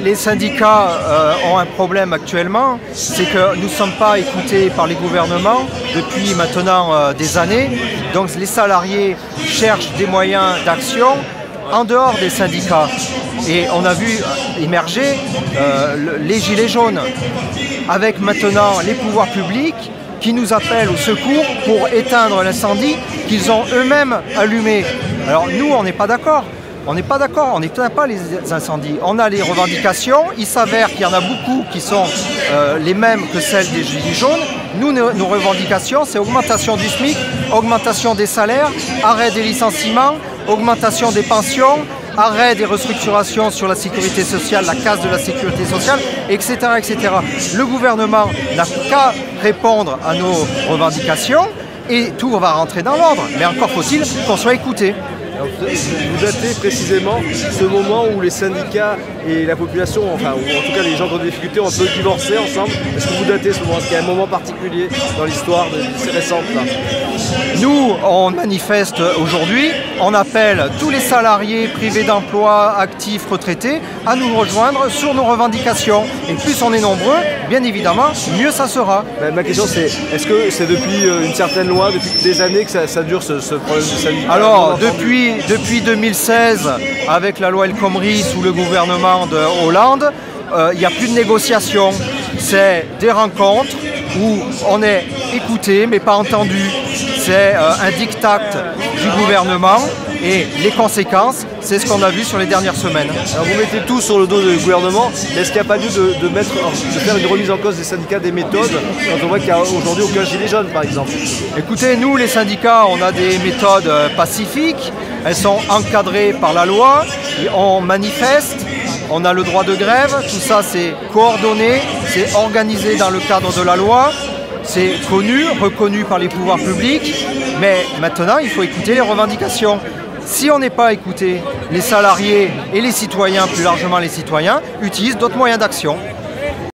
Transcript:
Les syndicats ont un problème actuellement, c'est que nous ne sommes pas écoutés par les gouvernements depuis maintenant des années. Donc les salariés cherchent des moyens d'action en dehors des syndicats. Et on a vu émerger les gilets jaunes, avec maintenant les pouvoirs publics qui nous appellent au secours pour éteindre l'incendie qu'ils ont eux-mêmes allumé. Alors nous, on n'est pas d'accord. On n'est pas d'accord, on n'éteint pas les incendies. On a les revendications, il s'avère qu'il y en a beaucoup qui sont les mêmes que celles des gilets jaunes. Nous, nos revendications, c'est augmentation du SMIC, augmentation des salaires, arrêt des licenciements, augmentation des pensions, arrêt des restructurations sur la sécurité sociale, la casse de la sécurité sociale, etc., etc. Le gouvernement n'a qu'à répondre à nos revendications et tout va rentrer dans l'ordre. Mais encore faut-il qu'on soit écouté. Vous datez précisément ce moment où les syndicats et la population, enfin, ou en tout cas les gens qui ont des difficultés, ont un peu divorcé ensemble. Est-ce que vous datez ce moment? Est-ce qu'il y a un moment particulier dans l'histoire récente là? Nous, on manifeste aujourd'hui, on appelle tous les salariés privés d'emploi, actifs, retraités, à nous rejoindre sur nos revendications. Et plus on est nombreux, bien évidemment, mieux ça sera. Ma question c'est, est-ce que c'est depuis une certaine loi, depuis des années que ça dure ce problème de syndicat? Alors, depuis 2016, avec la loi El Khomri sous le gouvernement de Hollande, il n'y a plus de négociations. C'est des rencontres où on est écouté mais pas entendu. C'est un diktat du gouvernement et les conséquences, c'est ce qu'on a vu sur les dernières semaines. Alors vous mettez tout sur le dos du gouvernement, mais est-ce qu'il n'y a pas lieu de faire une remise en cause des syndicats, des méthodes, quand on voit qu'il n'y a aujourd'hui aucun gilet jaune par exemple? Écoutez, nous les syndicats, on a des méthodes pacifiques, elles sont encadrées par la loi, on manifeste, on a le droit de grève, tout ça c'est coordonné, c'est organisé dans le cadre de la loi. C'est connu, reconnu par les pouvoirs publics, mais maintenant il faut écouter les revendications. Si on n'est pas écouté, les salariés et les citoyens, plus largement les citoyens, utilisent d'autres moyens d'action.